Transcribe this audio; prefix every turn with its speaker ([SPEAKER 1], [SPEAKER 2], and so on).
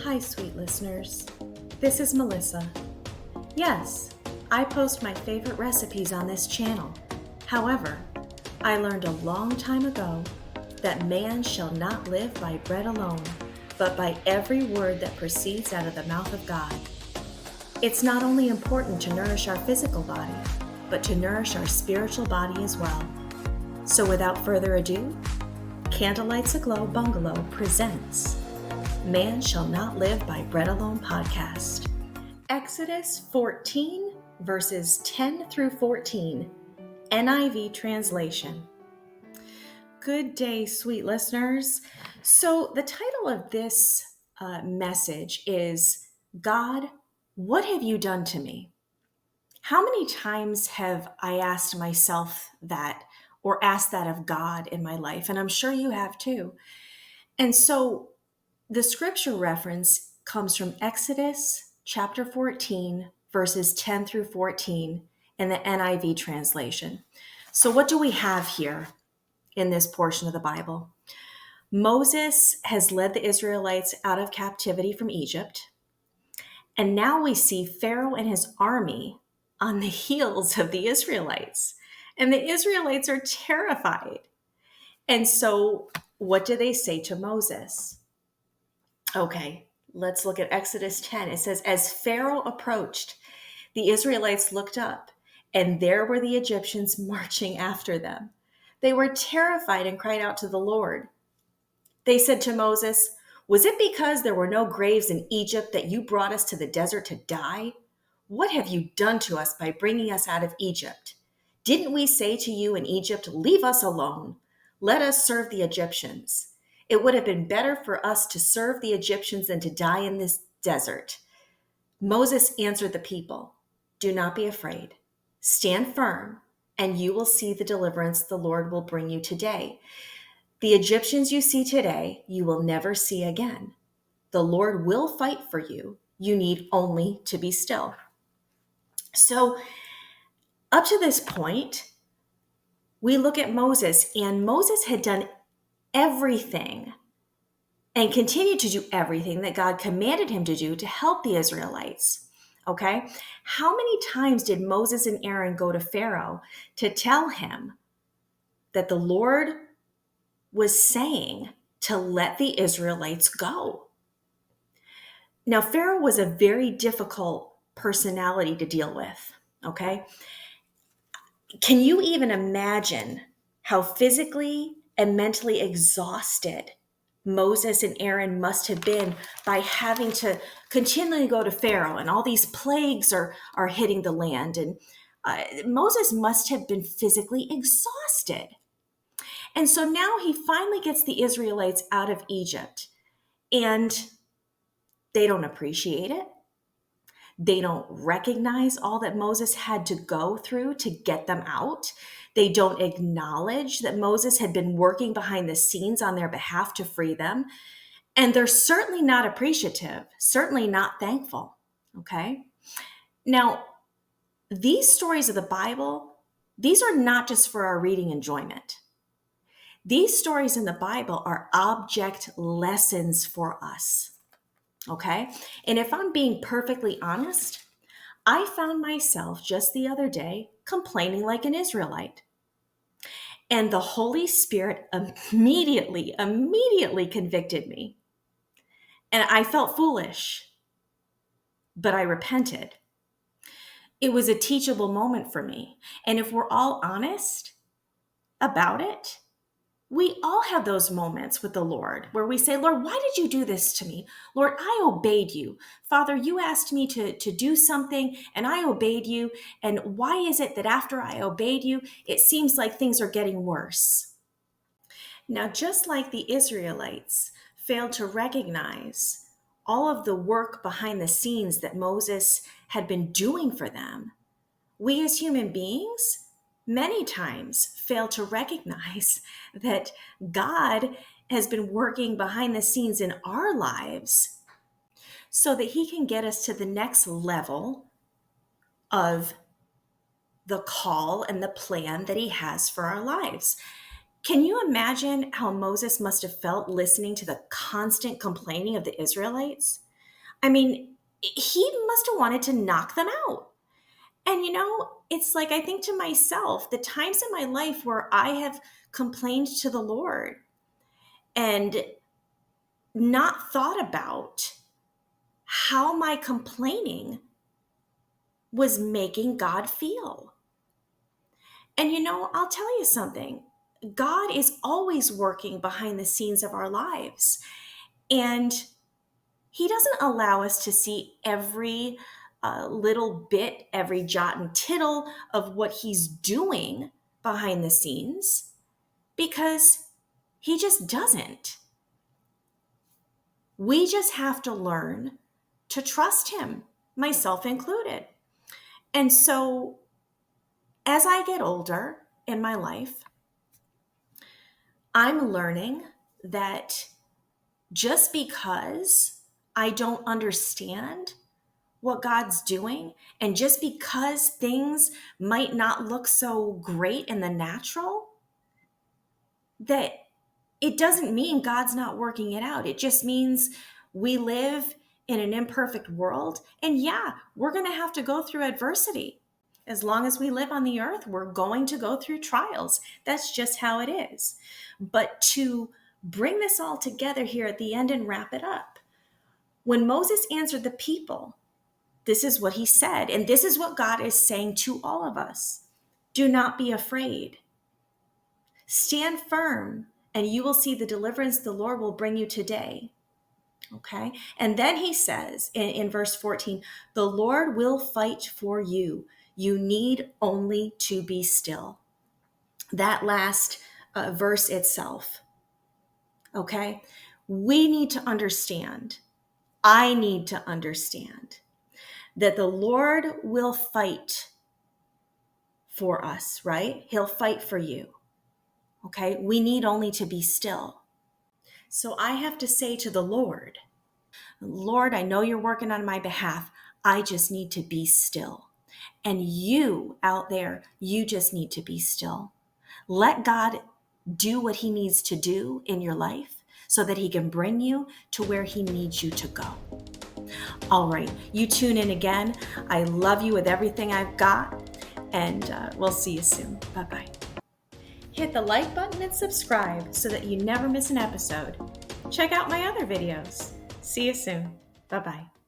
[SPEAKER 1] Hi, sweet listeners. This is Melissa. Yes, I post my favorite recipes on this channel. However, I learned a long time ago that man shall not live by bread alone, but by every word that proceeds out of the mouth of God. It's not only important to nourish our physical body, but to nourish our spiritual body as well. So without further ado, Candlelightsaglowbungalow presents Man Shall Not Live by Bread Alone podcast. Exodus 14, verses 10 through 14, NIV translation. Good day, sweet listeners. So the title of this message is, God, what have you done to me? How many times have I asked myself that or asked that of God in my life? And I'm sure you have too. And so the scripture reference comes from Exodus chapter 14, verses 10 through 14 in the NIV translation. So what do we have here in this portion of the Bible? Moses has led the Israelites out of captivity from Egypt. And now we see Pharaoh and his army on the heels of the Israelites. And the Israelites are terrified. And so what do they say to Moses? Okay, let's look at Exodus 10. It says, as Pharaoh approached, the Israelites looked up, and there were the Egyptians marching after them. They were terrified and cried out to the Lord. They said to Moses, was it because there were no graves in Egypt that you brought us to the desert to die? What have you done to us by bringing us out of Egypt? Didn't we say to you in Egypt, leave us alone? Let us serve the Egyptians. It would have been better for us to serve the Egyptians than to die in this desert. Moses answered the people, do not be afraid. Stand firm, and you will see the deliverance the Lord will bring you today. The Egyptians you see today, you will never see again. The Lord will fight for you. You need only to be still. So up to this point, we look at Moses, and Moses had done everything and continued to do everything that God commanded him to do to help the Israelites. Okay? How many times did Moses and Aaron go to Pharaoh to tell him that the Lord was saying to let the Israelites go? Now, Pharaoh was a very difficult personality to deal with. Okay? Can you even imagine how physically and mentally exhausted Moses and Aaron must have been by having to continually go to Pharaoh, and all these plagues are hitting the land, and Moses must have been physically exhausted. And so now he finally gets the Israelites out of Egypt, and they don't appreciate it. They don't recognize all that Moses had to go through to get them out. They don't acknowledge that Moses had been working behind the scenes on their behalf to free them. And they're certainly not appreciative, certainly not thankful. Okay? Now, these stories of the Bible, these are not just for our reading enjoyment. These stories in the Bible are object lessons for us. Okay? And if I'm being perfectly honest, I found myself just the other day complaining like an Israelite. And the Holy Spirit immediately convicted me. And I felt foolish, but I repented. It was a teachable moment for me. And if we're all honest about it, we all have those moments with the Lord where we say, Lord, why did you do this to me? Lord, I obeyed you. Father, you asked me to do something and I obeyed you. And why is it that after I obeyed you, it seems like things are getting worse? Now, just like the Israelites failed to recognize all of the work behind the scenes that Moses had been doing for them, we as human beings many times fail to recognize that God has been working behind the scenes in our lives so that he can get us to the next level of the call and the plan that he has for our lives. Can you imagine how Moses must have felt listening to the constant complaining of the Israelites? I mean, he must have wanted to knock them out. And it's like I think to myself, the times in my life where I have complained to the Lord and not thought about how my complaining was making God feel. And I'll tell you something. God is always working behind the scenes of our lives. And he doesn't allow us to see every little bit, every jot and tittle of what he's doing behind the scenes because he just doesn't. We just have to learn to trust him, myself included. And so as I get older in my life, I'm learning that just because I don't understand what God's doing, and just because things might not look so great in the natural, that it doesn't mean God's not working it out. It just means we live in an imperfect world. And yeah, we're going to have to go through adversity. As long as we live on the earth, we're going to go through trials. That's just how it is. But to bring this all together here at the end and wrap it up, when Moses answered the people, this is what he said, and this is what God is saying to all of us. Do not be afraid. Stand firm, and you will see the deliverance the Lord will bring you today. Okay? And then he says in verse 14, the Lord will fight for you. You need only to be still. That last verse itself. Okay? We need to understand. I need to understand that the Lord will fight for us, right? He'll fight for you. Okay? We need only to be still. So I have to say to the Lord, Lord, I know you're working on my behalf. I just need to be still. And you out there, you just need to be still. Let God do what he needs to do in your life so that he can bring you to where he needs you to go. All right, you tune in again. I love you with everything I've got, and we'll see you soon. Bye-bye. Hit the like button and subscribe so that you never miss an episode. Check out my other videos. See you soon. Bye-bye.